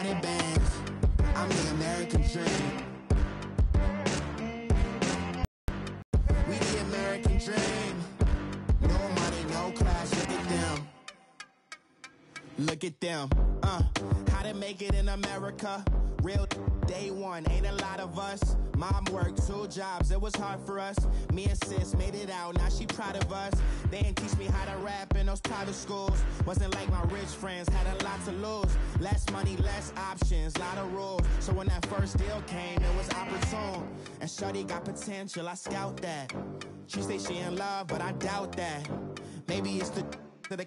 100 bands. I'm the American dream. We the American dream. No money, no class, look at them. Look at them. How to make it in America. Real day one, ain't a lot of us. Mom worked 2 jobs, it was hard for us. Me and sis made it out, now she proud of us. They didn't teach me how to rap in those private schools. Wasn't like my rich friends, had a lot to lose. Less money, less options, lot of rules. So when that first deal came, it was opportune. And shawty got potential, I scout that. She say she in love, but I doubt that. Maybe it's the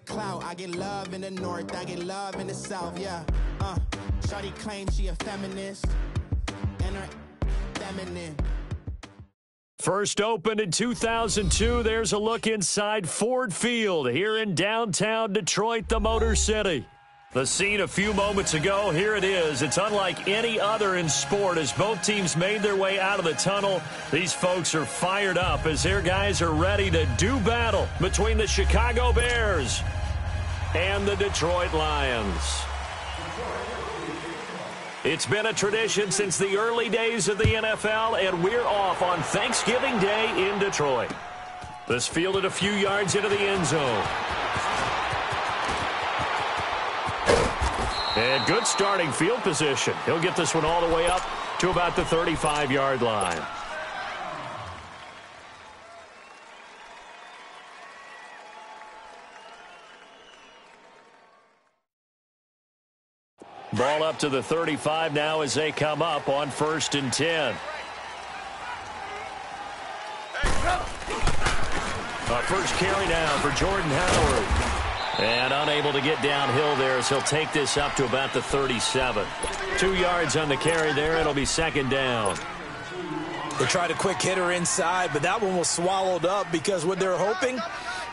clout. I get love in the north, I get love in the south, yeah. Shawty claims she a feminist, and her feminine. First opened in 2002, there's a look inside Ford Field here in downtown Detroit, the Motor City. The scene a few moments ago, here it is. It's unlike any other in sport as both teams made their way out of the tunnel. These folks are fired up as their guys are ready to do battle between the Chicago Bears and the Detroit Lions. It's been a tradition since the early days of the NFL, and we're off on Thanksgiving Day in Detroit. This fielded a few yards into the end zone. And good starting field position. He'll get this one all the way up to about the 35-yard line. Ball up to the 35 now as they come up on 1st and 10. First carry now for Jordan Howard. And unable to get downhill there as he'll take this up to about the 37. 2 yards on the carry there. It'll be 2nd down. They tried a quick hitter inside, but that one was swallowed up because what they're hoping,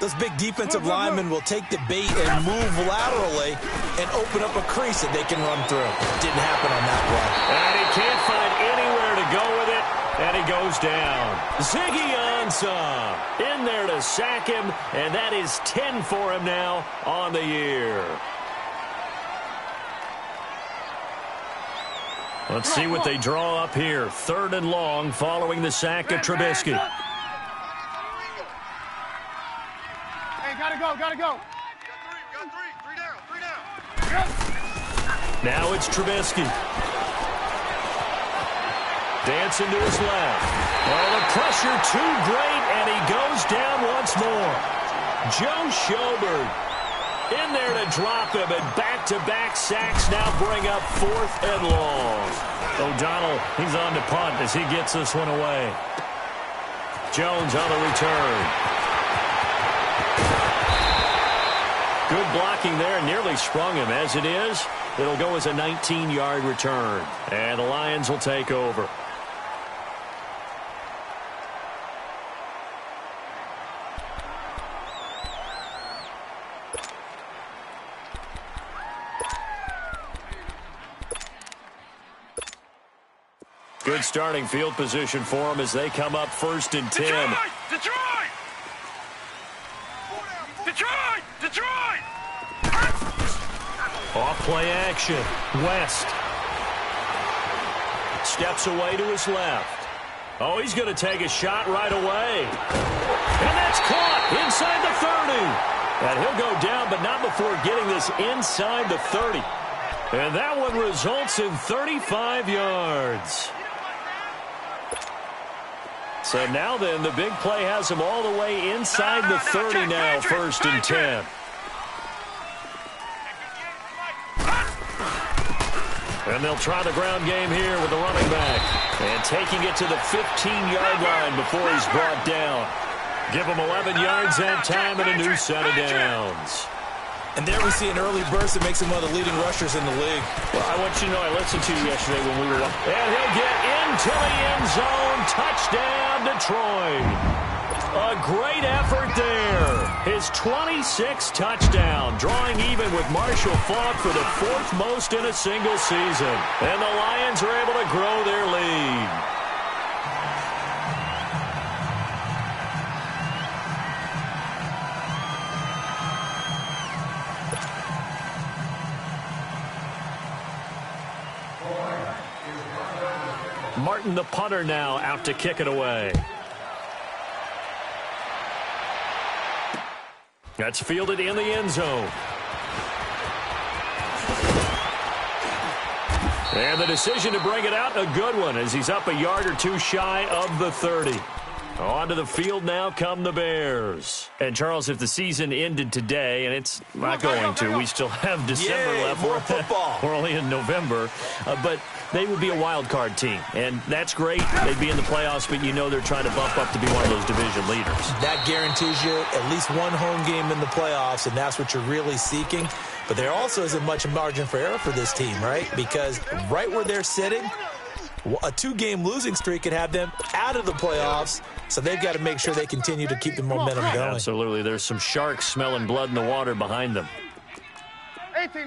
those big defensive linemen will take the bait and move laterally and open up a crease that they can run through. Didn't happen on that play. And he can't find anywhere to go with it, and he goes down. Ziggy Ansah in there to sack him, and that is 10 for him now on the year. Let's see what they draw up here. 3rd and long following the sack of Trubisky. Hey, gotta go. Got three down. Now it's Trubisky. Dancing to his left. Oh, the pressure too great, and he goes down once more. Joe Schobert in there to drop him, and back-to-back sacks now bring up 4th and long. O'Donnell, he's on to punt as he gets this one away. Jones on the return. Good blocking there, nearly sprung him. As it is, it'll go as a 19-yard return, and the Lions will take over. Good starting field position for them as they come up 1st and 10. Detroit! Off play action. West. Steps away to his left. Oh, he's going to take a shot right away. And that's caught inside the 30. And he'll go down, but not before getting this inside the 30. And that one results in 35 yards. So now then, the big play has him all the way inside the 30 now, 1st and 10. And they'll try the ground game here with the running back. And taking it to the 15-yard line before he's brought down. Give him 11 yards that time and a new set of downs. And there we see an early burst that makes him one of the leading rushers in the league. Well, I want you to know I listened to you yesterday when we were watching. And he'll get into the end zone. Touchdown, Detroit. A great effort there. His 26th touchdown, drawing even with Marshall Faulk for the 4th most in a single season. And the Lions are able to grow their lead. Martin, the punter, now out to kick it away. That's fielded in the end zone. And the decision to bring it out, a good one, as he's up a yard or two shy of the 30. Onto the field now come the Bears. And, Charles, if the season ended today, and it's not going to, we still have December left. More football. We're only in November. But they would be a wild card team. And that's great. They'd be in the playoffs, but you know they're trying to bump up to be one of those division leaders. That guarantees you at least one home game in the playoffs, and that's what you're really seeking. But there also isn't much margin for error for this team, right? Because right where they're sitting, a 2-game losing streak could have them out of the playoffs, so they've got to make sure they continue to keep the momentum going. Absolutely. There's some sharks smelling blood in the water behind them. 18.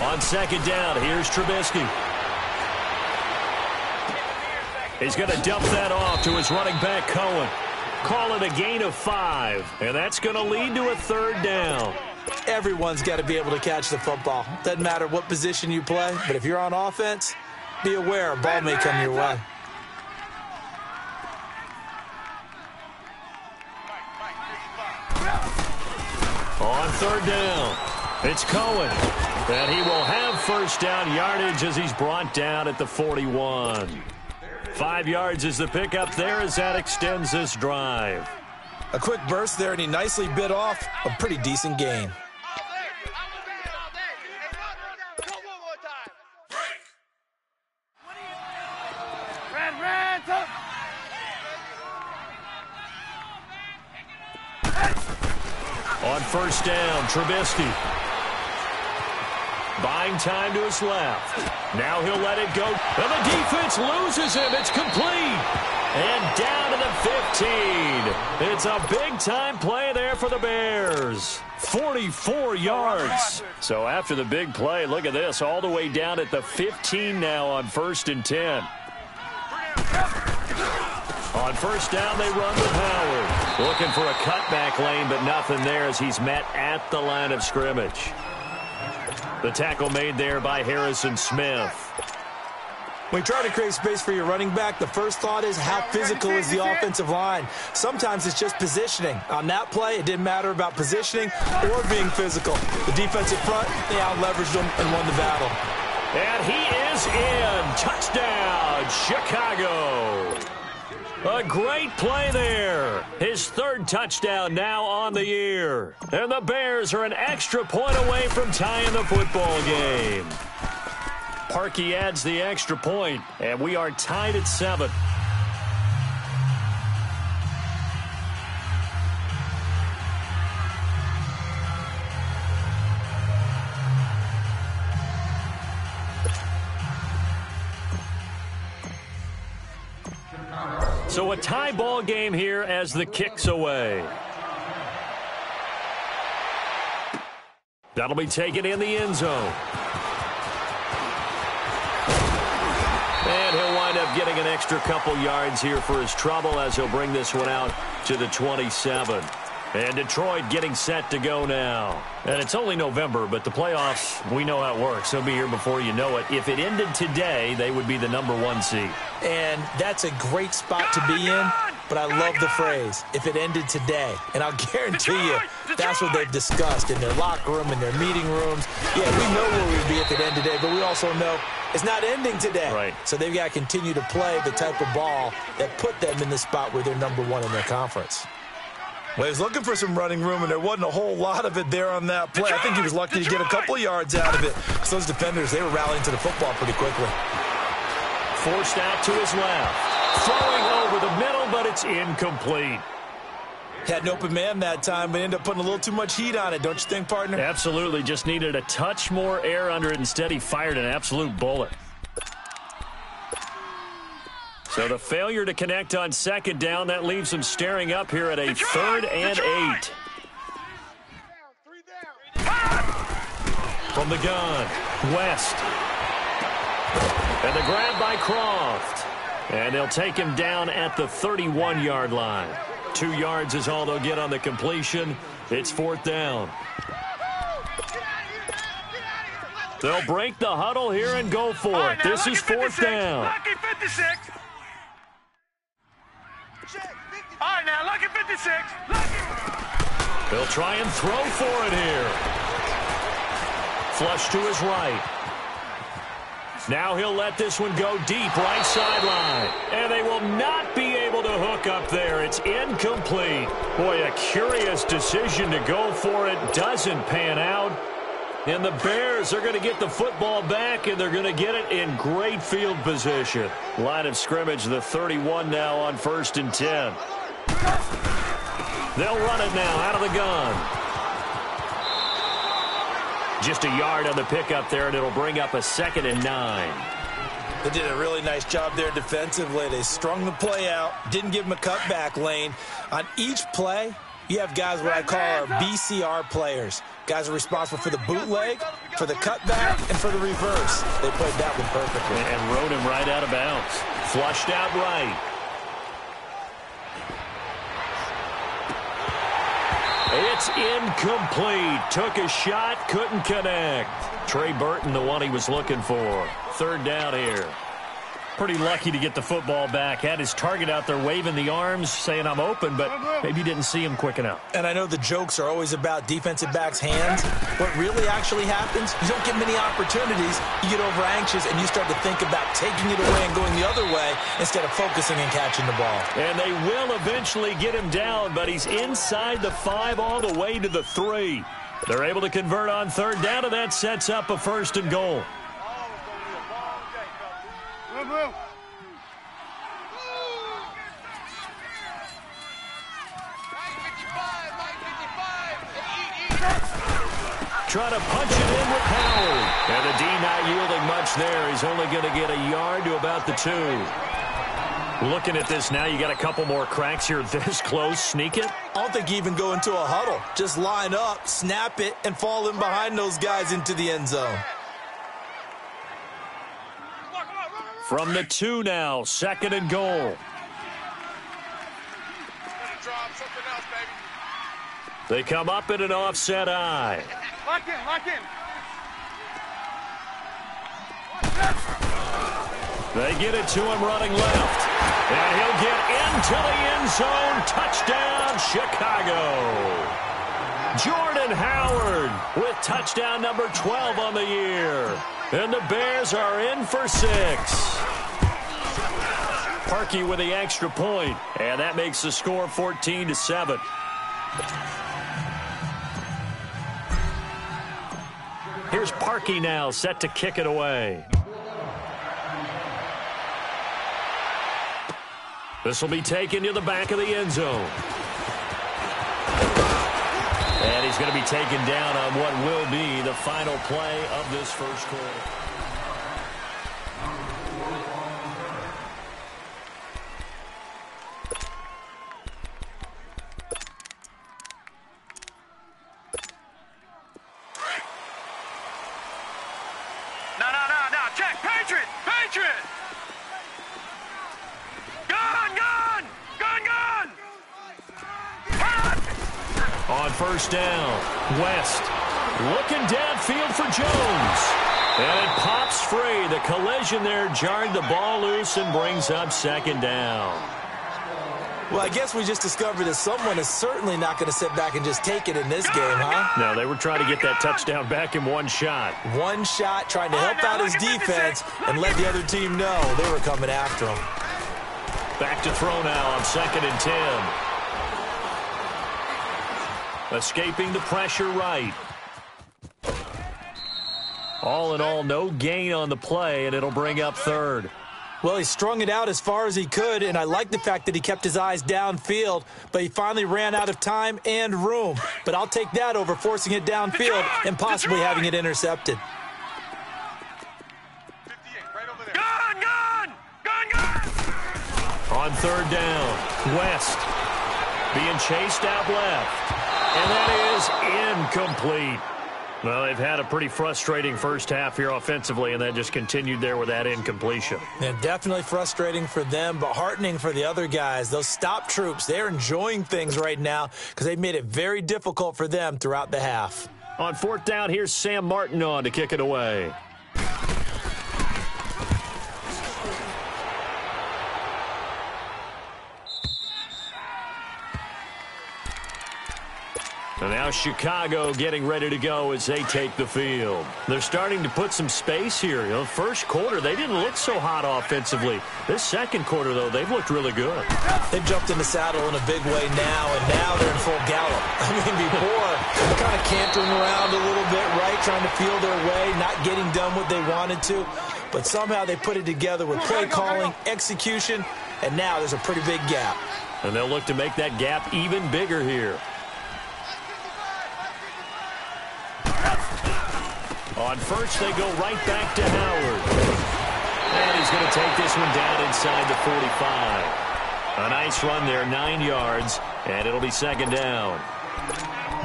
On second down, here's Trubisky. He's going to dump that off to his running back, Cohen. Call it a gain of 5, and that's going to lead to a third down. Everyone's got to be able to catch the football. Doesn't matter what position you play, but if you're on offense, be aware a ball may come your way. On third down, it's Cohen. And he will have first down yardage as he's brought down at the 41. 5 yards is the pickup there as that extends this drive. A quick burst there, and he nicely bit off a pretty decent gain. On first down, Trubisky. Buying time to his left. Now he'll let it go. And the defense loses him. It's complete. And down to the 15. It's a big-time play there for the Bears. 44 yards. So after the big play, look at this. All the way down at the 15 now on 1st and 10. On first down, they run with Howard. Looking for a cutback lane, but nothing there as he's met at the line of scrimmage. The tackle made there by Harrison Smith. When you try to create space for your running back, the first thought is how physical is the offensive line. Sometimes it's just positioning. On that play, it didn't matter about positioning or being physical. The defensive front, they out-leveraged them and won the battle. And he is in. Touchdown, Chicago. A great play there. His 3rd touchdown now on the year. And the Bears are an extra point away from tying the football game. Parkey adds the extra point, and we are tied at 7. So a tie ball game here as the kick's away. That'll be taken in the end zone. And he'll wind up getting an extra couple yards here for his trouble as he'll bring this one out to the 27. And Detroit getting set to go now. And it's only November, but the playoffs, we know how it works. They'll be here before you know it. If it ended today, they would be the #1 seed. And that's a great spot to be in, but I love the phrase, if it ended today. And I'll guarantee you, that's what they've discussed in their locker room, in their meeting rooms. Yeah, we know where we'd be if it ended today, but we also know it's not ending today. Right. So they've got to continue to play the type of ball that put them in the spot where they're #1 in their conference. Well, he was looking for some running room, and there wasn't a whole lot of it there on that play. I think he was lucky to get a couple of yards out of it. So those defenders, they were rallying to the football pretty quickly. Forced out to his left. Throwing over the middle, but it's incomplete. Had an open man that time, but ended up putting a little too much heat on it, don't you think, partner? Absolutely. Just needed a touch more air under it. Instead, he fired an absolute bullet. So the failure to connect on second down, that leaves him staring up here at a 3rd and 8. From the gun, West. And the grab by Croft. And they'll take him down at the 31-yard line. 2 yards is all they'll get on the completion. It's 4th down. They'll break the huddle here and go for it. This is fourth down. Lucky 56. All right, now, lucky 56. Lucky. They'll try and throw for it here. Flush to his right. Now he'll let this one go deep right sideline. And they will not be able to hook up there. It's incomplete. Boy, a curious decision to go for it. Doesn't pan out. And the Bears are going to get the football back, and they're going to get it in great field position. Line of scrimmage, the 31 now on 1st and 10. They'll run it now out of the gun. Just a yard on the pickup there, and it'll bring up a 2nd and 9. They did a really nice job there defensively. They strung the play out, didn't give him a cutback lane. On each play, you have guys what I call our BCR players. Guys are responsible for the bootleg, for the cutback, and for the reverse. They played that one perfectly. And rode him right out of bounds. Flushed out right. It's incomplete. Took a shot, couldn't connect. Trey Burton, the one he was looking for. 3rd down here. Pretty lucky to get the football back. Had his target out there waving the arms, saying I'm open, but maybe didn't see him quick enough. And I know the jokes are always about defensive backs' hands. What really actually happens, you don't get many opportunities. You get over anxious, and you start to think about taking it away and going the other way instead of focusing and catching the ball. And they will eventually get him down, but he's inside the 5 all the way to the 3. They're able to convert on 3rd down, and that sets up a 1st and goal. Try to punch it in with Howard. And the D not yielding much there. He's only going to get a yard to about the 2. Looking at this now, you got a couple more cracks here this close. Sneak it? I don't think you even go into a huddle. Just line up, snap it, and fall in behind those guys into the end zone. From the 2 now, 2nd and goal. They come up in an offset eye. Lock in, lock in. They get it to him running left. And he'll get into the end zone. Touchdown, Chicago. Jordan Howard with touchdown number 12 on the year. And the Bears are in for 6. Parkey with the extra point. And that makes the score 14-7. Here's Parkey now, set to kick it away. This will be taken to the back of the end zone. And he's going to be taken down on what will be the final play of this first quarter. No, check, Patriot, Patriot! Gun! On 1st down, West looking downfield for Jones. And it pops free. The collision there jarred the ball loose and brings up 2nd down. Well, I guess we just discovered that someone is certainly not going to sit back and just take it in this game, huh? No, they were trying to get that touchdown back in one shot. One shot, trying to help out his defense and let the other team know they were coming after him. Back to throw now on 2nd and 10. Escaping the pressure right. All in all, no gain on the play, and it'll bring up 3rd. Well, he strung it out as far as he could, and I like the fact that he kept his eyes downfield, but he finally ran out of time and room. But I'll take that over forcing it downfield and possibly having it intercepted. Gun! On 3rd down, West being chased out left. And that is incomplete. Well, they've had a pretty frustrating first half here offensively, and that just continued there with that incompletion. Yeah, definitely frustrating for them, but heartening for the other guys. Those stop troops, they're enjoying things right now because they've made it very difficult for them throughout the half. On fourth down, here's Sam Martin on to kick it away. And now Chicago getting ready to go as they take the field. They're starting to put some space here. You know, first quarter, they didn't look so hot offensively. This second quarter, though, they've looked really good. They've jumped in the saddle in a big way now, and now they're in full gallop. I mean, before, they're kind of cantering around a little bit, right, trying to feel their way, not getting done what they wanted to. But somehow they put it together with play calling, execution, and now there's a pretty big gap. And they'll look to make that gap even bigger here. On first, they go right back to Howard. And he's going to take this one down inside the 45. A nice run there, 9 yards, and it'll be second down.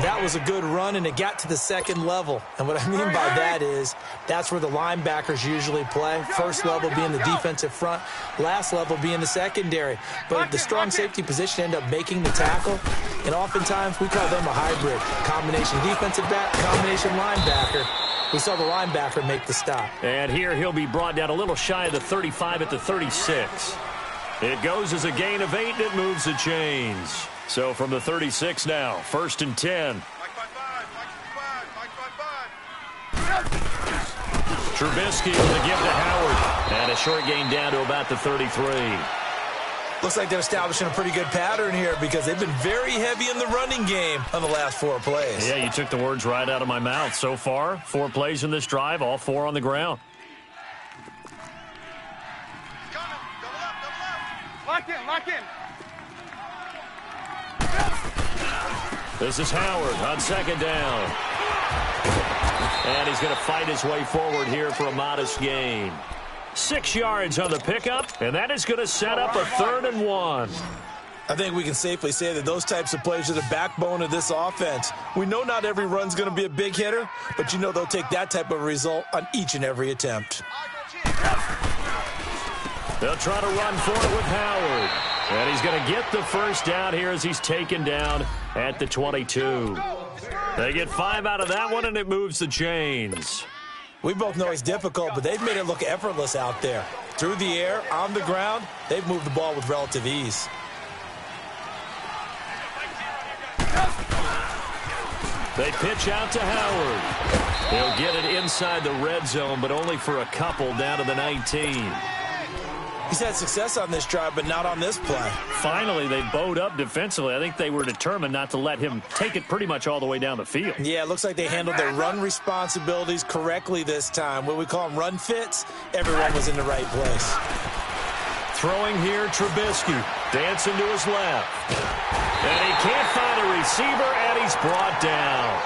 That was a good run, and it got to the second level. And what I mean by that is that's where the linebackers usually play. First level being the defensive front, last level being the secondary. But the strong safety position ended up making the tackle, and oftentimes we call them a hybrid. Combination defensive back, combination linebacker. We saw the linebacker make the stop. And here he'll be brought down a little shy of the 35 at the 36. It goes as a gain of 8, and it moves the chains. So from the 36 now, 1st and 10. Trubisky to give to Howard. And a short gain down to about the 33. Looks like they're establishing a pretty good pattern here because they've been very heavy in the running game on the last 4 plays. Yeah, you took the words right out of my mouth. So far, 4 plays in this drive, all 4 on the ground. Lock in, lock in. This is Howard on second down. And he's going to fight his way forward here for a modest gain. 6 yards on the pickup, and that is going to set up a 3rd and 1. I think we can safely say that those types of plays are the backbone of this offense. We know not every run's going to be a big hitter, but you know they'll take that type of result on each and every attempt. They'll try to run for it with Howard. And he's going to get the first down here as he's taken down at the 22. They get 5 out of that one, and it moves the chains. We both know it's difficult, but they've made it look effortless out there. Through the air, on the ground, they've moved the ball with relative ease. They pitch out to Howard. He'll get it inside the red zone, but only for a couple down to the 19. He's had success on this drive, but not on this play. Finally, they bowed up defensively. I think they were determined not to let him take it pretty much all the way down the field. Yeah, it looks like they handled their run responsibilities correctly this time. What we call them run fits, everyone was in the right place. Throwing here, Trubisky. Dancing to his left. And he can't find a receiver, and he's brought down.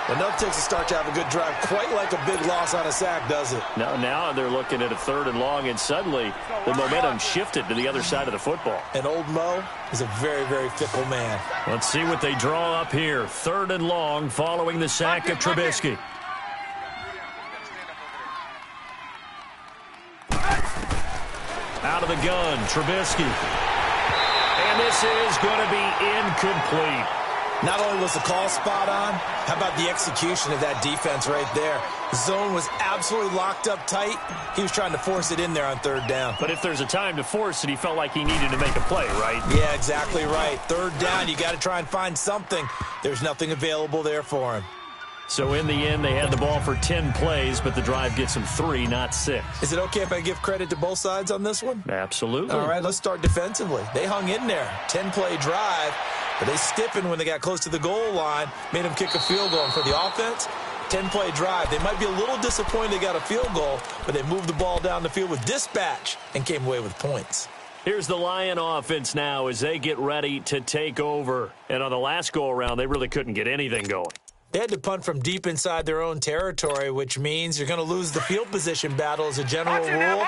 Enough takes a start to have a good drive. Quite like a big loss on a sack, does it? Now they're looking at a 3rd and long, and suddenly the momentum shifted to the other side of the football. And old Mo is a very, very fickle man. Let's see what they draw up here. 3rd and long following the sack of Trubisky. Out of the gun, Trubisky. And this is going to be incomplete. Not only was the call spot on, how about the execution of that defense right there? The zone was absolutely locked up tight. He was trying to force it in there on 3rd down. But if there's a time to force it, he felt like he needed to make a play, right? Yeah, exactly right. 3rd down, you got to try and find something. There's nothing available there for him. So in the end, they had the ball for 10 plays, but the drive gets them 3, not 6. Is it okay if I give credit to both sides on this one? Absolutely. All right, let's start defensively. They hung in there. 10-play drive, but they stiffened when they got close to the goal line, made them kick a field goal. And for the offense, 10-play drive. They might be a little disappointed they got a field goal, but they moved the ball down the field with dispatch and came away with points. Here's the Lion offense now as they get ready to take over. And on the last go-around, they really couldn't get anything going. They had to punt from deep inside their own territory, which means you're going to lose the field position battle as a general rule.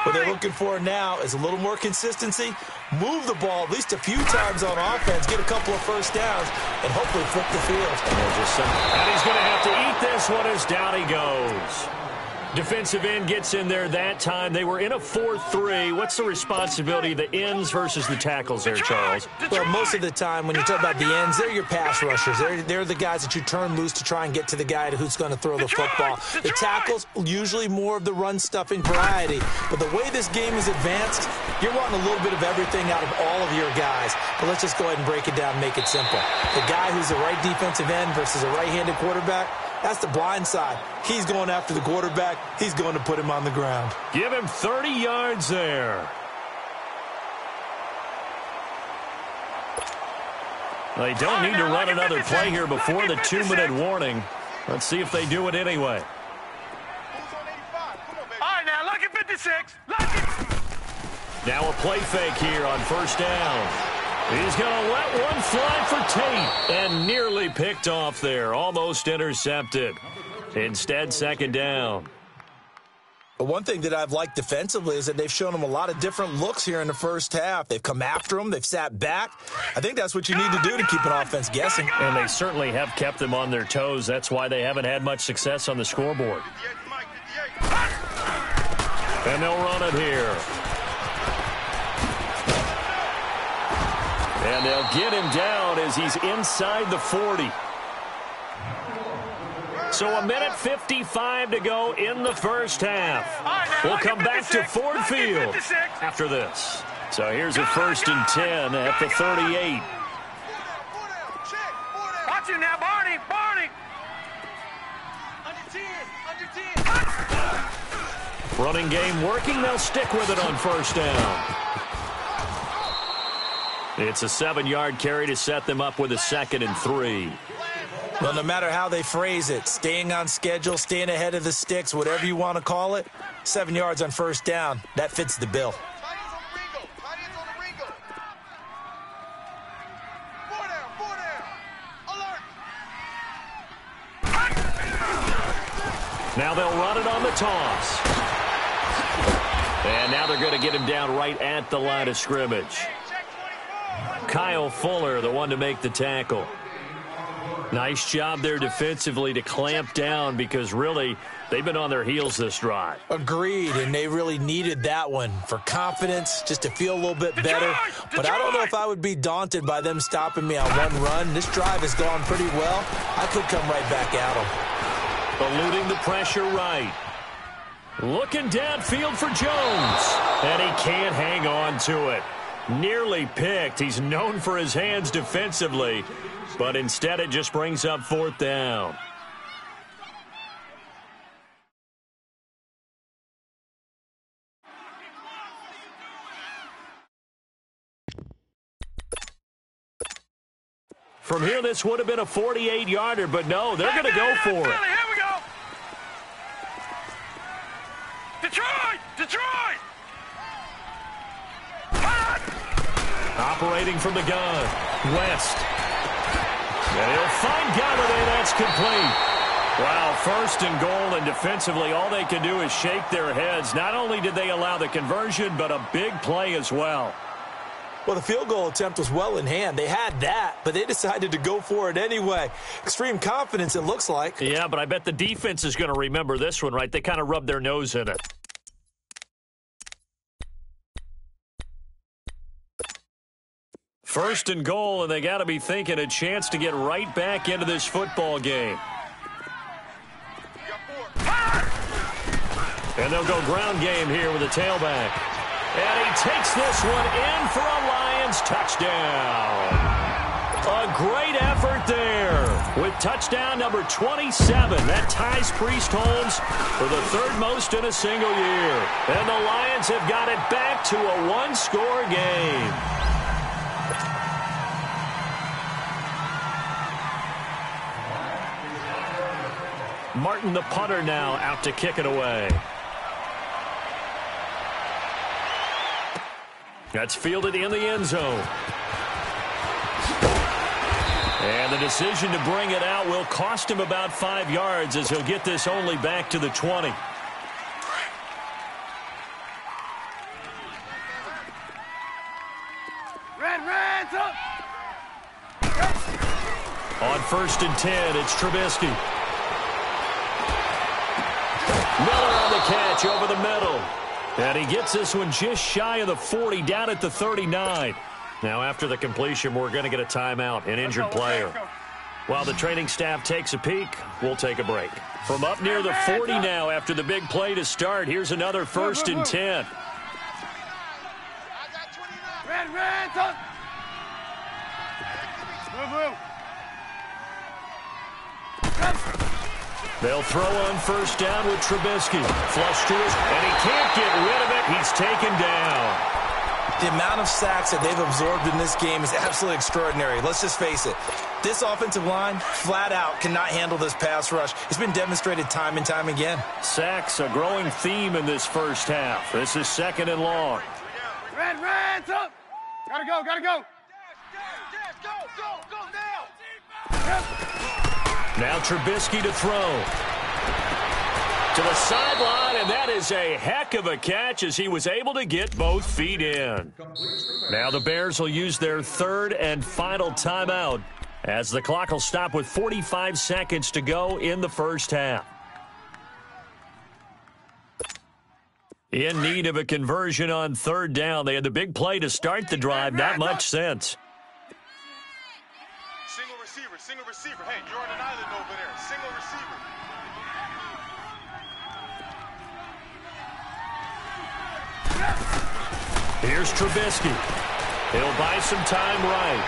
What they're looking for now is a little more consistency, move the ball at least a few times on offense, get a couple of first downs, and hopefully flip the field. And he's going to have to eat this one as down he goes. Defensive end gets in there that time. They were in a 4-3. What's the responsibility of the ends versus the tackles there, Charles? Well, most of the time when you talk about the ends, they're your pass rushers. They're the guys that you turn loose to try and get to the guy who's going to throw the football. The tackles, usually more of the run-stuffing variety. But the way this game is advanced, you're wanting a little bit of everything out of all of your guys. But let's just go ahead and break it down and make it simple. The guy who's the right defensive end versus a right-handed quarterback, that's the blind side. He's going after the quarterback. He's going to put him on the ground. Give him 30 yards there. They don't need to run another play here before the 2-minute warning. Let's see if they do it anyway. All right, now, look at 56. Look it. Now a play fake here on first down. He's going to let one fly for Tate, and nearly picked off there. Almost intercepted. Instead, second down. But one thing that I've liked defensively is that they've shown them a lot of different looks here in the first half. They've come after them. They've sat back. I think that's what you need to do to keep an offense guessing. And they certainly have kept them on their toes. That's why they haven't had much success on the scoreboard. And they'll run it here. And they'll get him down as he's inside the 40. So 1:55 to go in the first half. We'll come back to Ford Field after this. So here's a 1st and 10 at the 38. Watch him now, Barney. Barney. Under 10. Running game working. They'll stick with it on first down. It's a 7-yard carry to set them up with a 2nd and 3. Well, no matter how they phrase it, staying on schedule, staying ahead of the sticks, whatever you want to call it, 7 yards on first down, that fits the bill. Now they'll run it on the toss. And now they're going to get him down right at the line of scrimmage. Kyle Fuller, the one to make the tackle. Nice job there defensively to clamp down because really they've been on their heels this drive. Agreed, and they really needed that one for confidence, just to feel a little bit better. But I don't know if I would be daunted by them stopping me on one run. This drive has gone pretty well. I could come right back at them. Eluding the pressure right. Looking downfield for Jones. And he can't hang on to it. Nearly picked. He's known for his hands defensively. But instead it just brings up 4th down. From here, this would have been a 48-yarder, but no, they're going to go for it. Here we go. Detroit! Detroit! Operating from the gun. West. And he'll find Galladay. That's complete. Wow, 1st and goal, and defensively all they can do is shake their heads. Not only did they allow the conversion, but a big play as well. Well, the field goal attempt was well in hand. They had that, but they decided to go for it anyway. Extreme confidence, it looks like. Yeah, but I bet the defense is going to remember this one, right? They kind of rubbed their nose in it. First and goal, and they got to be thinking a chance to get right back into this football game. And they'll go ground game here with a tailback. And he takes this one in for a Lions touchdown. A great effort there with touchdown number 27. That ties Priest Holmes for the 3rd most in a single year. And the Lions have got it back to a 1-score game. Martin, the punter, now out to kick it away. That's fielded in the end zone. And the decision to bring it out will cost him about 5 yards as he'll get this only back to the 20. Red, up. On 1st and 10, it's Trubisky. Miller on catch over the middle. And he gets this one just shy of the 40, down at the 39. Now, after the completion, we're going to get a timeout, an injured player. While the training staff takes a peek, we'll take a break. From up near the 40 now after the big play to start, here's another 1st and 10. Red, up. Move. They'll throw on 1st down with Trubisky. Flush to his, and he can't get rid of it. He's taken down. The amount of sacks that they've absorbed in this game is absolutely extraordinary. Let's just face it. This offensive line, flat out, cannot handle this pass rush. It's been demonstrated time and time again. Sacks, a growing theme in this first half. This is 2nd and long. Red, up. Gotta go. Dash, go now. Now Trubisky to throw. To the sideline, and that is a heck of a catch as he was able to get both feet in. Now the Bears will use their 3rd and final timeout as the clock will stop with 45 seconds to go in the first half. In need of a conversion on 3rd down. They had the big play to start the drive. Not much sense. Single receiver. Hey, you're on an island over there. Single receiver. Here's Trubisky. He'll buy some time right.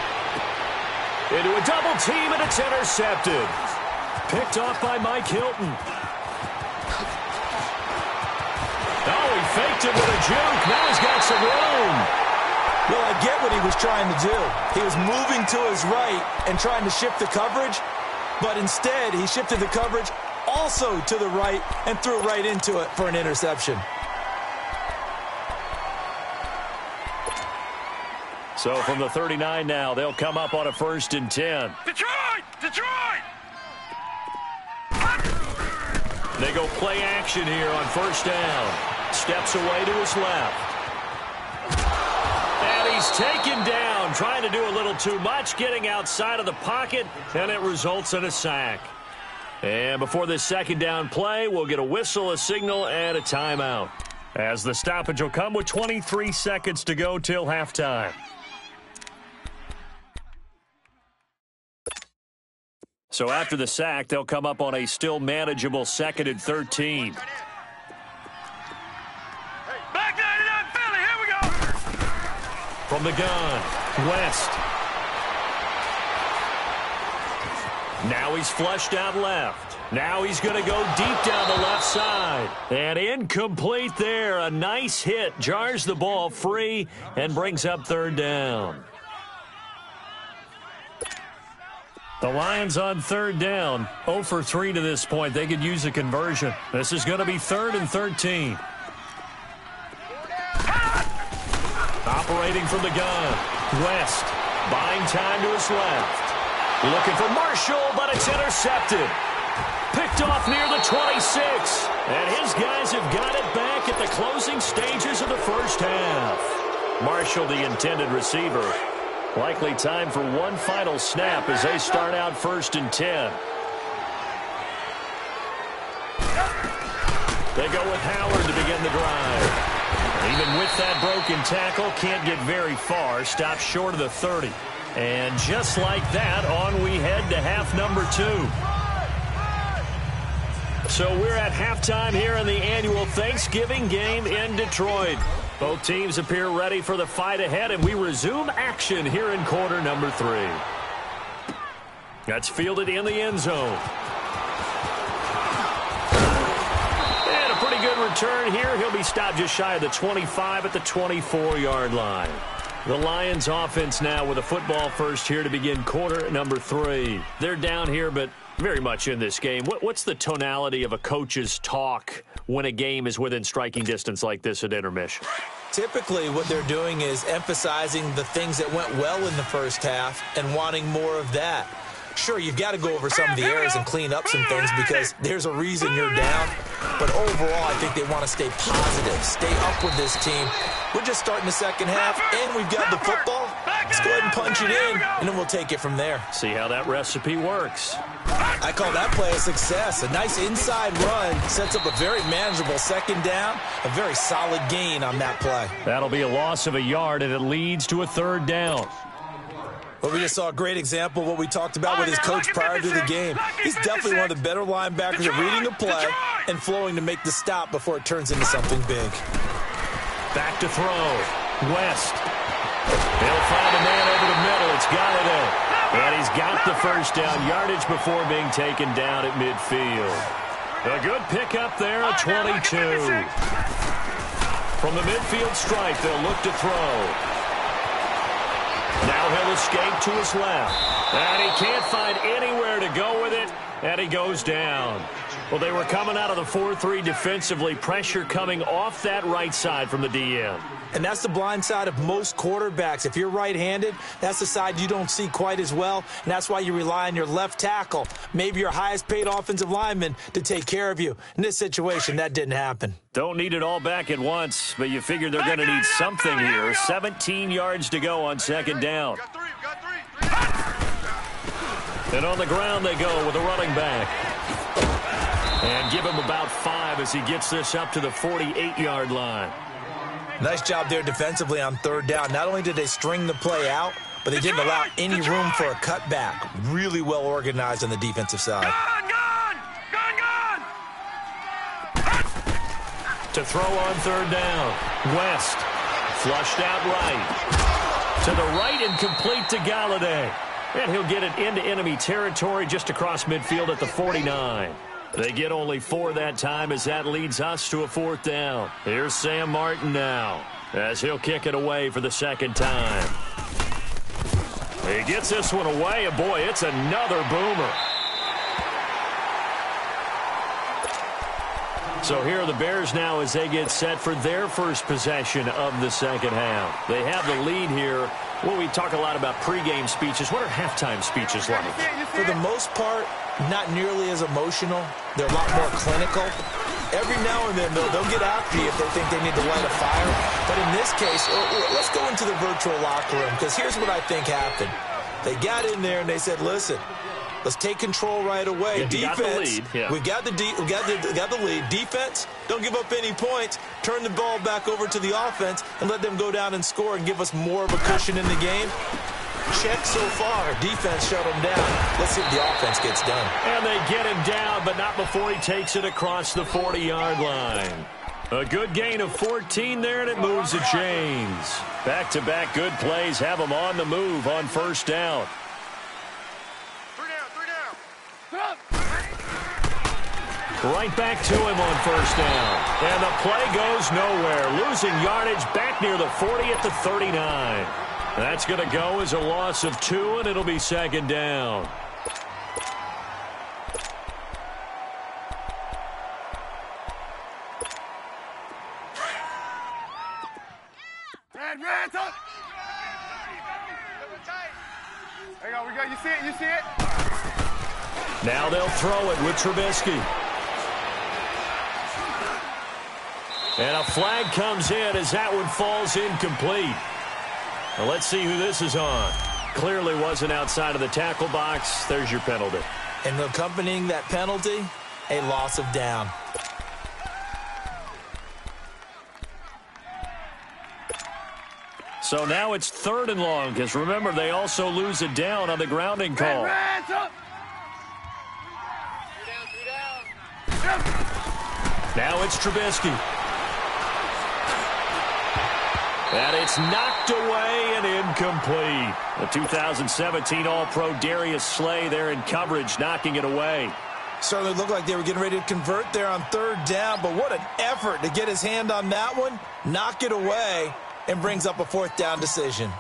Into a double team, and it's intercepted. Picked off by Mike Hilton. Oh, he faked it with a juke. Now he's got some room. Well, I get what he was trying to do. He was moving to his right and trying to shift the coverage, but instead he shifted the coverage also to the right and threw right into it for an interception. So from the 39 now, they'll come up on a 1st and 10. Detroit! They go play action here on 1st down. Steps away to his left. And he's taken down, trying to do a little too much, getting outside of the pocket, and it results in a sack. And before this 2nd down play, we'll get a whistle, a signal, and a timeout, as the stoppage will come with 23 seconds to go till halftime. So after the sack, they'll come up on a still manageable 2nd and 13. Back 99 Philly, here we go. From the gun, West. Now he's flushed out left. Now he's going to go deep down the left side. And incomplete there. A nice hit. Jars the ball free and brings up 3rd down. The Lions on 3rd down. 0 for 3 to this point. They could use a conversion. This is going to be 3rd and 13. Operating from the gun. West buying time to his left. Looking for Marshall, but it's intercepted. Picked off near the 26. And his guys have got it back at the closing stages of the first half. Marshall, the intended receiver. Likely time for one final snap as they start out 1st and 10. They go with Howard to begin the drive. Even with that broken tackle, can't get very far. Stops short of the 30. And just like that, on we head to half number 2. So we're at halftime here in the annual Thanksgiving game in Detroit. Both teams appear ready for the fight ahead, and we resume action here in quarter number 3. That's fielded in the end zone. And a pretty good return here. He'll be stopped just shy of the 25 at the 24-yard line. The Lions offense now with a football first here to begin quarter number 3. They're down here, but very much in this game. What's the tonality of a coach's talk when a game is within striking distance like this at intermission? Typically, what they're doing is emphasizing the things that went well in the first half and wanting more of that. Sure, you've got to go over some of the errors and clean up some things because there's a reason you're down. But overall, I think they want to stay positive, stay up with this team. We're just starting the second half, and we've got the football. Let's go ahead and punch it in, and then we'll take it from there. See how that recipe works. I call that play a success. A nice inside run sets up a very manageable second down. A very solid gain on that play. That'll be a loss of a yard, and it leads to a third down. Well, we just saw a great example of what we talked about with his coach prior to the game. He's definitely one of the better linebackers at reading the play and flowing to make the stop before it turns into something big. Back to throw. West. He'll find a man over the middle. It's Galladay. And he's got the first down yardage before being taken down at midfield. A good pickup there, a 22. From the midfield stripe, they'll look to throw. Now he'll escape to his left. And he can't find anywhere to go with it, and he goes down. Well, they were coming out of the 4-3 defensively. Pressure coming off that right side from the DM. And that's the blind side of most quarterbacks. If you're right-handed, that's the side you don't see quite as well, and that's why you rely on your left tackle, maybe your highest-paid offensive lineman, to take care of you. In this situation, that didn't happen. Don't need it all back at once, but you figure they're going to need something here. 17 yards to go on second down. And on the ground they go with a running back. And give him about 5 as he gets this up to the 48-yard line. Nice job there defensively on third down. Not only did they string the play out, but they didn't allow any room for a cutback. Really well organized on the defensive side. To throw on third down. West. Flushed out right. To the right and complete to Galladay. And he'll get it into enemy territory just across midfield at the 49. They get only 4 that time as that leads us to a fourth down. Here's Sam Martin now as he'll kick it away for the second time. He gets this one away, and boy, it's another boomer. So here are the Bears now as they get set for their first possession of the second half. They have the lead here. Well, we talk a lot about pregame speeches. What are halftime speeches like? For the most part, not nearly as emotional. They're a lot more clinical. Every now and then, they'll get after you if they think they need to light a fire. But in this case, let's go into the virtual locker room, because here's what I think happened. They got in there and they said, listen, let's take control right away. Defense, we got the lead. Defense, don't give up any points. Turn the ball back over to the offense and let them go down and score and give us more of a cushion in the game. Check so far. Defense shut him down. Let's see if the offense gets done. And they get him down, but not before he takes it across the 40-yard line. A good gain of 14 there, and it moves the chains. Back-to-back good plays have him on the move on first down. Right back to him on first down. And the play goes nowhere. Losing yardage back near the 40 at the 39. That's going to go as a loss of 2, and it'll be second down. There you go, we got, you see it, you see it? Now they'll throw it with Trubisky. And a flag comes in as that one falls incomplete. Well, let's see who this is on. Clearly wasn't outside of the tackle box. There's your penalty. And accompanying that penalty, a loss of down. So now it's 3rd and long, because remember, they also lose it down on the grounding call. Now it's Trubisky. And it's knocked away and incomplete. The 2017 All-Pro Darius Slay there in coverage, knocking it away. Certainly looked like they were getting ready to convert there on 3rd down, but what an effort to get his hand on that one, knock it away, and brings up a 4th down decision.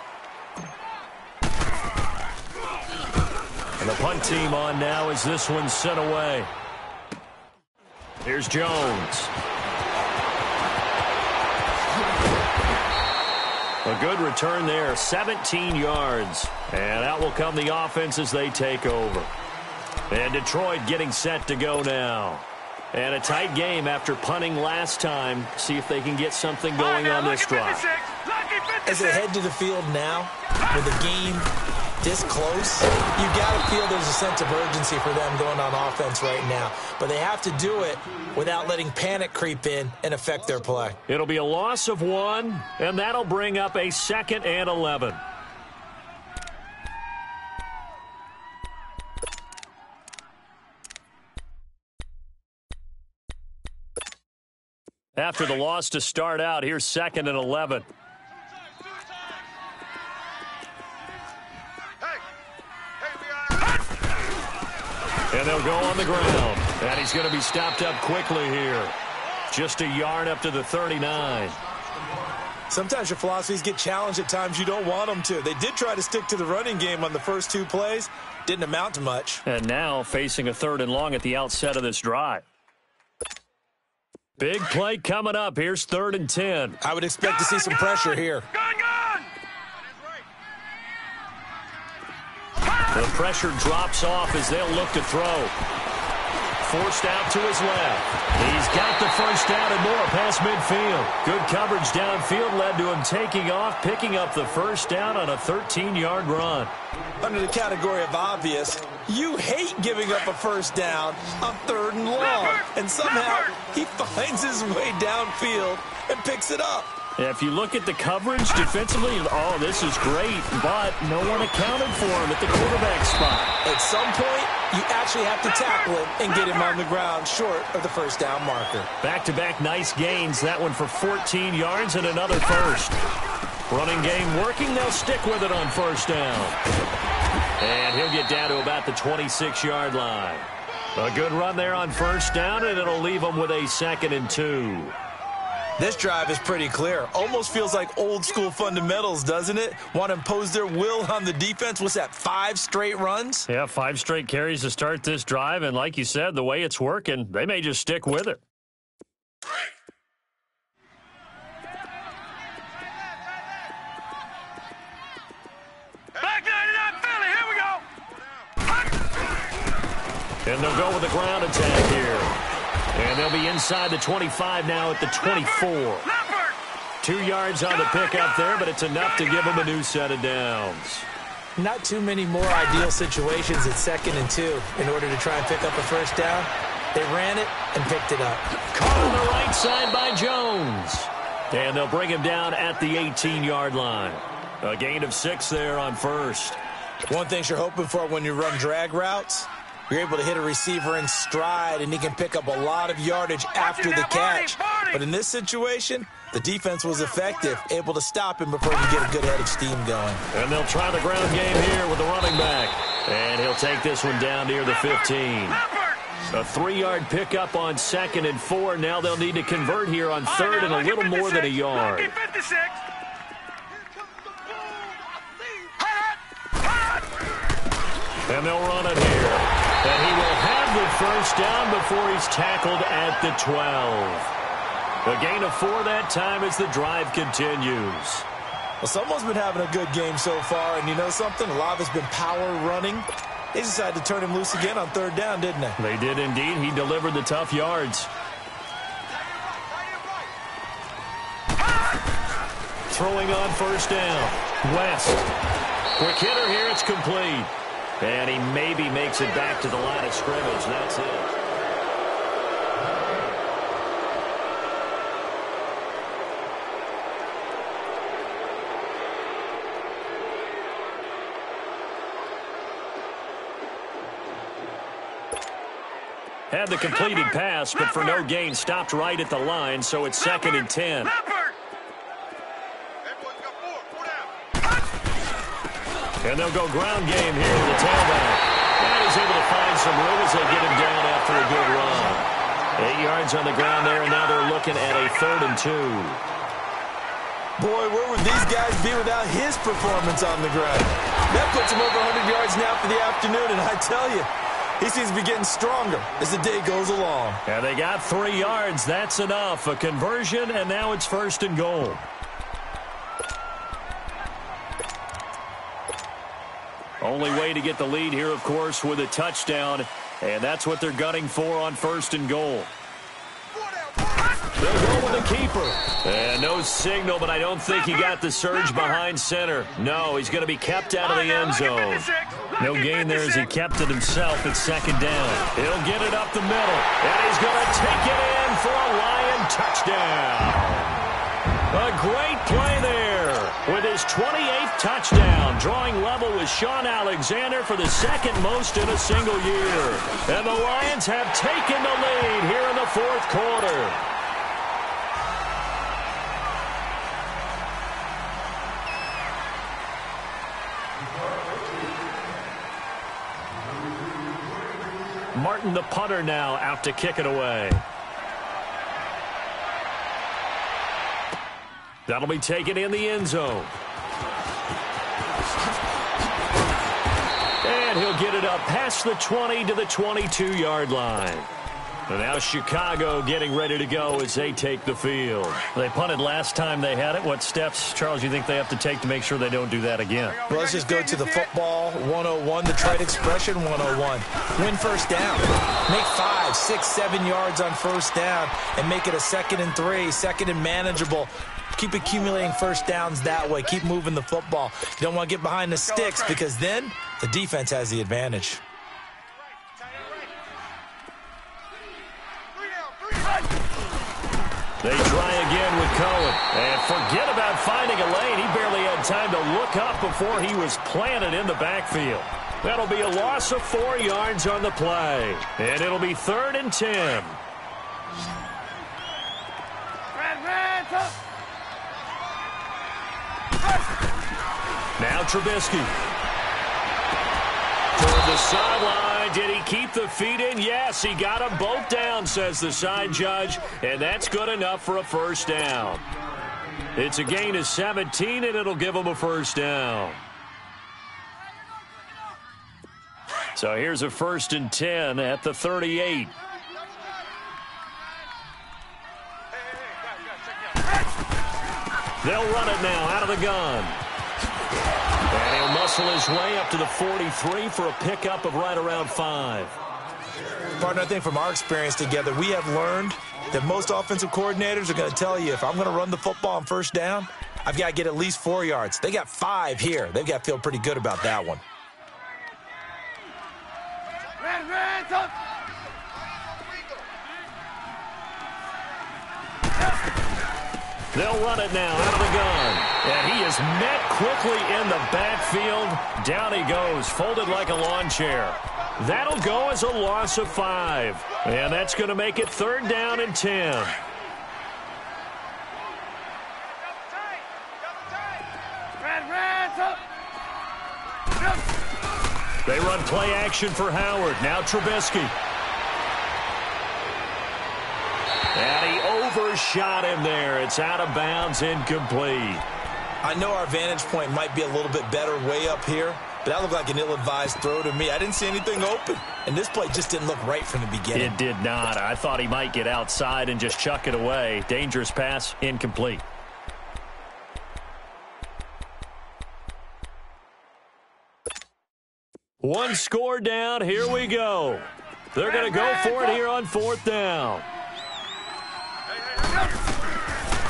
And the punt team on now as this one's sent away. Here's Jones. A good return there, 17 yards. And out will come the offense as they take over. And Detroit getting set to go now. And a tight game after punting last time. See if they can get something going on this drive. As they head to the field now, with the game this close, you got to feel there's a sense of urgency for them going on offense right now. But they have to do it without letting panic creep in and affect their play. It'll be a loss of 1, and that'll bring up a 2nd and 11. After the loss to start out, here's 2nd and 11. And they'll go on the ground. And he's going to be stopped up quickly here. Just a yard up to the 39. Sometimes your philosophies get challenged at times you don't want them to. They did try to stick to the running game on the first 2 plays. Didn't amount to much. And now facing a 3rd and long at the outset of this drive. Big play coming up. Here's 3rd and 10. I would expect to see some pressure here. The pressure drops off as they'll look to throw. Forced out to his left. He's got the first down and more past midfield. Good coverage downfield led to him taking off, picking up the first down on a 13-yard run. Under the category of obvious, you hate giving up a first down on 3rd and long. And somehow he finds his way downfield and picks it up. If you look at the coverage defensively, oh, this is great, but no one accounted for him at the quarterback spot. At some point, you actually have to tackle him and get him on the ground short of the first down marker. Back-to-back nice gains, that one for 14 yards and another first. Running game working, they'll stick with it on first down. And he'll get down to about the 26-yard line. A good run there on first down, and it'll leave them with a 2nd and 2. This drive is pretty clear. Almost feels like old-school fundamentals, doesn't it? Want to impose their will on the defense. What's that, 5 straight runs? Yeah, 5 straight carries to start this drive, and like you said, the way it's working, they may just stick with it. Back 99 Philly, here we go. And they'll go with a ground attack here. And they'll be inside the 25 now at the 24. 2 yards on the pickup there, but it's enough to give them a new set of downs. Not too many more ideal situations at 2nd and 2 in order to try and pick up a first down. They ran it and picked it up. Caught on the right side by Jones. And they'll bring him down at the 18-yard line. A gain of 6 there on first. One thing you're hoping for when you run drag routes, you're able to hit a receiver in stride, and he can pick up a lot of yardage after the catch. But in this situation, the defense was effective, able to stop him before he could get a good head of steam going. And they'll try the ground game here with the running back. And he'll take this one down near the 15. A 3-yard pickup on 2nd and 4. Now they'll need to convert here on 3rd and a little more than a yard. And they'll run it here. And he will have the first down before he's tackled at the 12. A gain of 4 that time as the drive continues. Well, someone's been having a good game so far, and you know something? A lot of it's been power running. They decided to turn him loose again on 3rd down, didn't they? They did indeed. He delivered the tough yards. Throwing on first down. West. Quick hitter here. It's complete. And he maybe makes it back to the line of scrimmage. That's it. Had the completed pass, but for no gain, stopped right at the line, so it's 2nd and 10. And they'll go ground game here with the tailback. And he's able to find some room as they get him down after a good run. 8 yards on the ground there, and now they're looking at a 3rd and 2. Boy, where would these guys be without his performance on the ground? That puts him over 100 yards now for the afternoon, and I tell you, he seems to be getting stronger as the day goes along. Yeah, they got 3 yards. That's enough. A conversion, and now it's 1st and goal. Only way to get the lead here, of course, with a touchdown, and that's what they're gunning for on 1st and goal. They'll go with the keeper. And no signal, but I don't think he got the surge behind center. No, he's going to be kept out of the end zone. No gain there as he kept it himself at second down. He'll get it up the middle, and he's going to take it in for a Lion touchdown. A great play there with his 28th touchdown, drawing level with Sean Alexander for the second most in a single year. And the Lions have taken the lead here in the fourth quarter. Martin, the punter, now out to kick it away. That'll be taken in the end zone. And he'll get it up past the 20 to the 22-yard line. And now Chicago getting ready to go as they take the field. They punted last time they had it. What steps, Charles, you think they have to take to make sure they don't do that again? Well, let's just go to the football 101, the trite expression 101. Win first down. Make 5, 6, 7 yards on first down and make it a 2nd and 3, 2nd and manageable. Keep accumulating first downs that way. Keep moving the football. You don't want to get behind the sticks because then the defense has the advantage. They try again with Cohen. And forget about finding a lane. He barely had time to look up before he was planted in the backfield. That'll be a loss of 4 yards on the play. And it'll be 3rd and 10. Now Trubisky. Toward the sideline. Did he keep the feet in? Yes, he got them both down, says the side judge. And that's good enough for a first down. It's a gain of 17, and it'll give them a first down. So here's a 1st and 10 at the 38. They'll run it now out of the gun. And he'll muscle his way up to the 43 for a pickup of right around 5. Partner, I think from our experience together, we have learned that most offensive coordinators are going to tell you, if I'm going to run the football on first down, I've got to get at least 4 yards. They got 5 here. They've got to feel pretty good about that one. They'll run it now out of the gun. And he is met quickly in the backfield. Down he goes, folded like a lawn chair. That'll go as a loss of 5. And that's going to make it 3rd down and 10. They run play action for Howard. Now Trubisky. And he overshot him there. It's out of bounds, incomplete. I know our vantage point might be a little bit better way up here, but that looked like an ill-advised throw to me. I didn't see anything open, and this play just didn't look right from the beginning. It did not. I thought he might get outside and just chuck it away. Dangerous pass, incomplete. One score down. Here we go. They're going to go for it here on 4th down.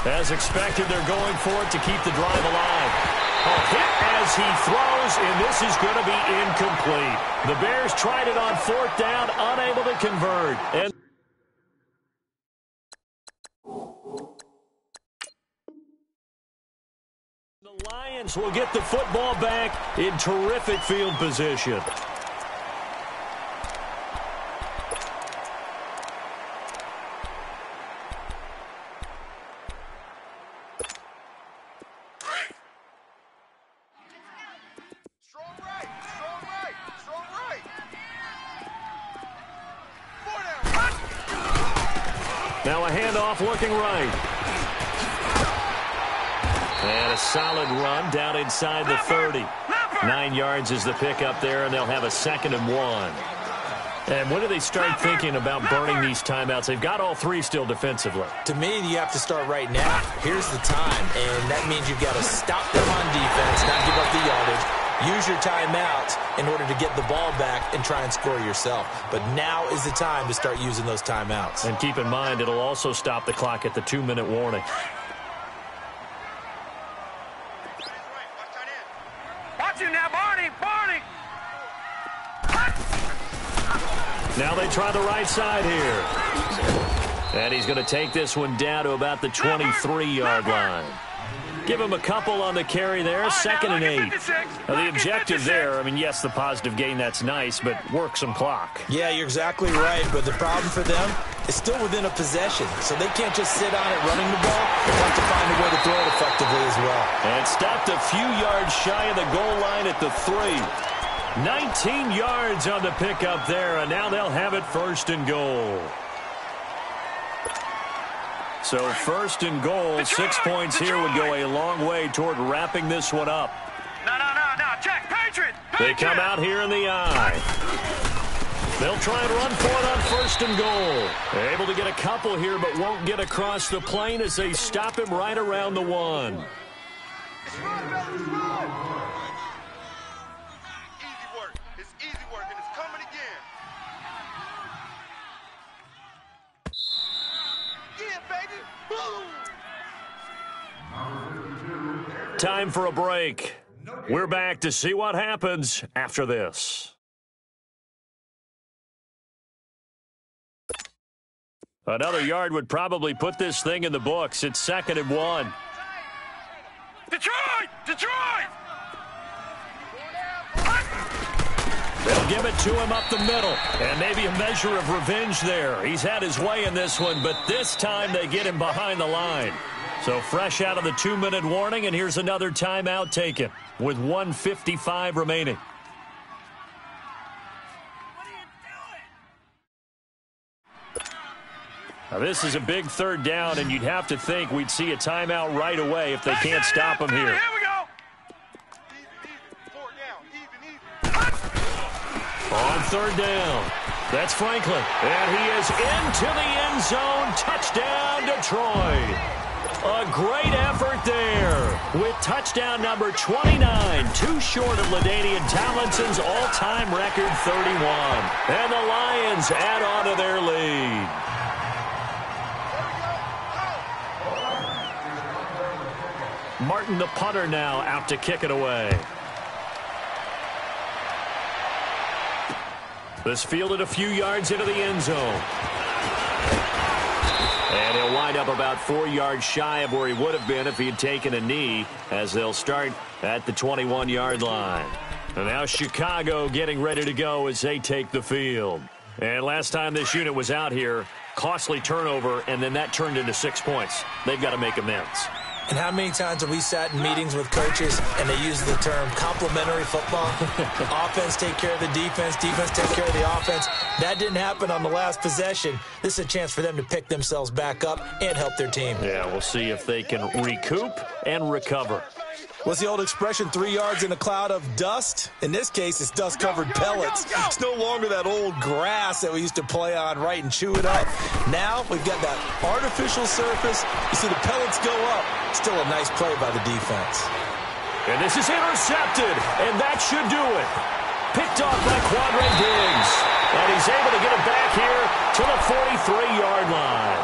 As expected, they're going for it to keep the drive alive. A hit as he throws, and this is going to be incomplete. The Bears tried it on 4th down, unable to convert. And the Lions will get the football back in terrific field position. Now a handoff looking right. And a solid run down inside the 30. 9 yards is the pickup there, and they'll have a 2nd and 1. And when do they start thinking about burning these timeouts? They've got all 3 still defensively. To me, you have to start right now. Here's the time, and that means you've got to stop them on defense, not give up the yardage, use your timeouts in order to get the ball back and try and score yourself. But now is the time to start using those timeouts. And keep in mind, it'll also stop the clock at the 2-minute warning. Watch him now, Barney! Barney! Now they try the right side here. And he's going to take this one down to about the 23-yard line. Give him a couple on the carry there, 2nd and 8. Now, the objective there, I mean, yes, the positive gain, that's nice, but work some clock. Yeah, you're exactly right, but the problem for them is still within a possession, so they can't just sit on it running the ball. They have to find a way to throw it effectively as well. And stopped a few yards shy of the goal line at the 3. 19 yards on the pickup there, and now they'll have it 1st and goal. So 1st and goal, 6 points here would go a long way toward wrapping this one up. No, check, Patriot! They come out here in the eye. They'll try and run for it on 1st and goal. They're able to get a couple here, but won't get across the plane as they stop him right around the 1. Easy work. It's easy work, and it's coming again. Yeah, baby! Boom! Time for a break. We're back to see what happens after this. Another yard would probably put this thing in the books. It's 2nd and 1. Detroit! They'll give it to him up the middle. And maybe a measure of revenge there. He's had his way in this one, but this time they get him behind the line. So fresh out of the 2-minute warning, and here's another timeout taken with 1:55 remaining. Now this is a big 3rd down, and you'd have to think we'd see a timeout right away if they can't stop him here. Here we go! Easy. 4th down. Easy. On 3rd down, that's Franklin. And he is into the end zone. Touchdown, Detroit. A great effort there with touchdown number 29, too short of LaDainian Tomlinson's all-time record 31. And the Lions add on to their lead. Martin, the punter, now out to kick it away. This fielded a few yards into the end zone. And he'll wind up about 4 yards shy of where he would have been if he had taken a knee, as they'll start at the 21-yard line. And now Chicago getting ready to go as they take the field. And last time this unit was out here, costly turnover, and then that turned into 6 points. They've got to make amends. And how many times have we sat in meetings with coaches and they use the term complementary football? Offense take care of the defense, defense take care of the offense. That didn't happen on the last possession. This is a chance for them to pick themselves back up and help their team. Yeah, we'll see if they can recoup and recover. What's the old expression, 3 yards in a cloud of dust? In this case, it's dust-covered pellets. It's no longer that old grass that we used to play on, right, and chew it up. Now we've got that artificial surface. You see the pellets go up. Still a nice play by the defense. And this is intercepted, and that should do it. Picked off by Quadre Diggs. And he's able to get it back here to the 43-yard line.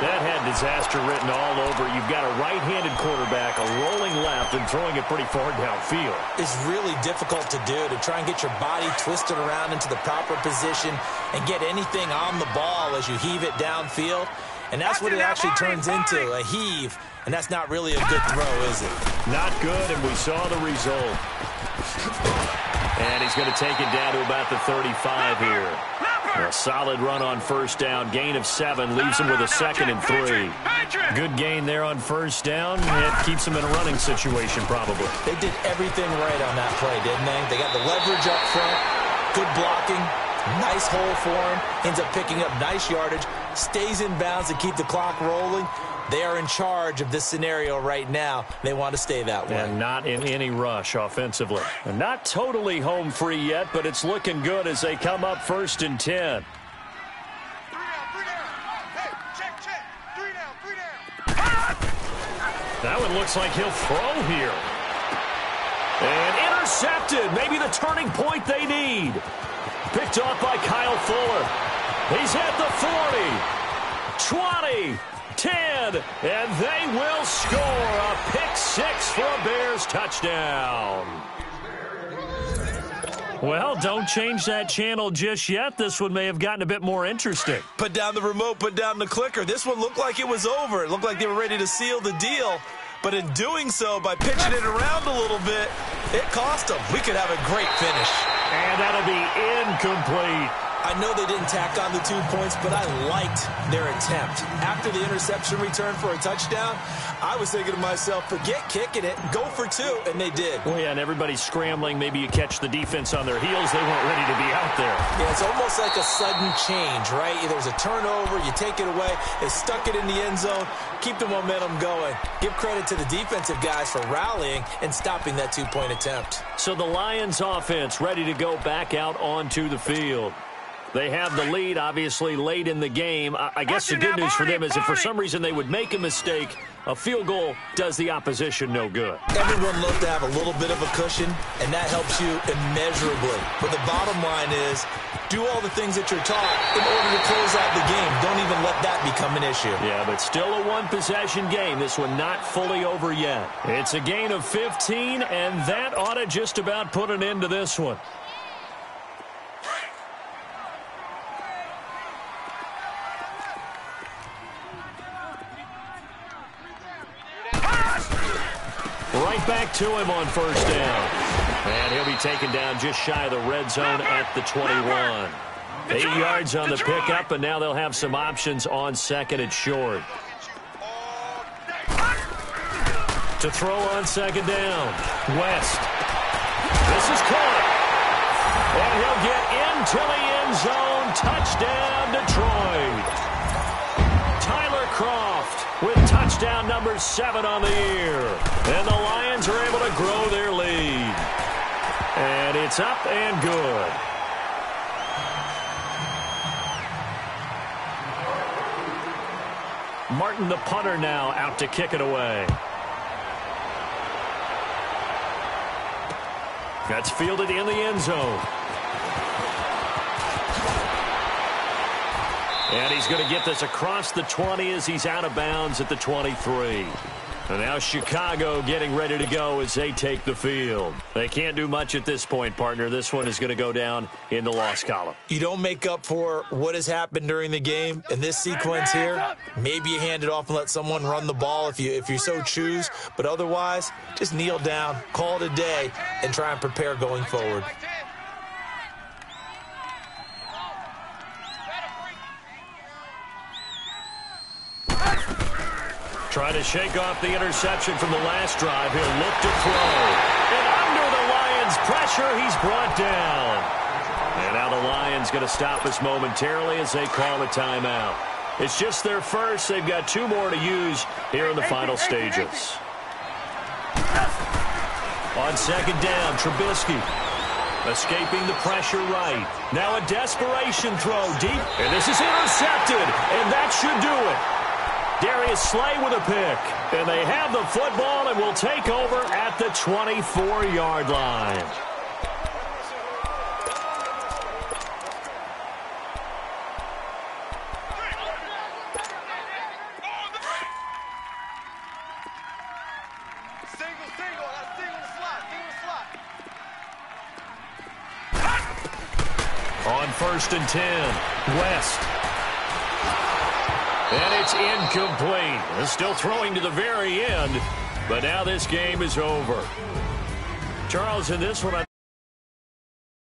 That had disaster written all over. You've got a right-handed quarterback, a rolling left, and throwing it pretty far downfield. It's really difficult to do, to try and get your body twisted around into the proper position and get anything on the ball as you heave it downfield. And that's what it actually turns into, a heave. And that's not really a good throw, is it? Not good, and we saw the result. And he's going to take it down to about the 35 here. A solid run on 1st down. Gain of 7 leaves him with a 2nd and 3. Good gain there on 1st down. It keeps him in a running situation probably. They did everything right on that play, didn't they? They got the leverage up front, good blocking, nice hole for him, ends up picking up nice yardage, stays in bounds to keep the clock rolling. They are in charge of this scenario right now. They want to stay that way. And not in any rush offensively. And not totally home free yet, but it's looking good as they come up 1st and 10. 3 down. Hey, check. 3 down. That one looks like he'll throw here. And intercepted. Maybe the turning point they need. Picked off by Kyle Fuller. He's at the 40, 20, 10, and they will score a pick six for a Bears touchdown. Well, don't change that channel just yet. This one may have gotten a bit more interesting. Put down the remote, put down the clicker. This one looked like it was over. It looked like they were ready to seal the deal. But in doing so, by pitching it around a little bit, it cost them. We could have a great finish. And that'll be incomplete. I know they didn't tack on the 2 points, but I liked their attempt. After the interception return for a touchdown, I was thinking to myself, forget kicking it, go for two, and they did. Well, yeah, and everybody's scrambling. Maybe you catch the defense on their heels. They weren't ready to be out there. Yeah, it's almost like a sudden change, right? There's a turnover, you take it away, they stuck it in the end zone, keep the momentum going. Give credit to the defensive guys for rallying and stopping that 2-point attempt. So the Lions offense ready to go back out onto the field. They have the lead, obviously, late in the game. I guess the good news for them is if for some reason they would make a mistake, a field goal does the opposition no good. Everyone loves to have a little bit of a cushion, and that helps you immeasurably. But the bottom line is, do all the things that you're taught in order to close out the game. Don't even let that become an issue. Yeah, but still a one-possession game. This one not fully over yet. It's a gain of 15, and that ought to just about put an end to this one. Right back to him on first down. And he'll be taken down just shy of the red zone at the 21. 8 yards on the pickup, and now they'll have some options on second and short. To throw on second down, West. This is caught. And he'll get into the end zone. Touchdown, Detroit. Tyler Kroft with touchdown number 7 on the year. And the Lions are able to grow their lead. And it's up and good. Martin, the punter, now out to kick it away. That's fielded in the end zone. And he's going to get this across the 20 as he's out of bounds at the 23. And now Chicago getting ready to go as they take the field. They can't do much at this point, partner. This one is going to go down in the loss column. You don't make up for what has happened during the game. In this sequence here, maybe you hand it off and let someone run the ball if you so choose. But otherwise, just kneel down, call it a day, and try and prepare going forward. Trying to shake off the interception from the last drive. He'll look to throw. And under the Lions' pressure, he's brought down. And now the Lions going to stop us momentarily as they call a timeout. It's just their first. They've got 2 more to use here in the final stages. On second down, Trubisky escaping the pressure right. Now a desperation throw deep. And this is intercepted. And that should do it. Darius Slay with a pick. And they have the football and will take over at the 24-yard line. On first and 10, West. And it's incomplete. They're still throwing to the very end, but now this game is over. Charles, in this one,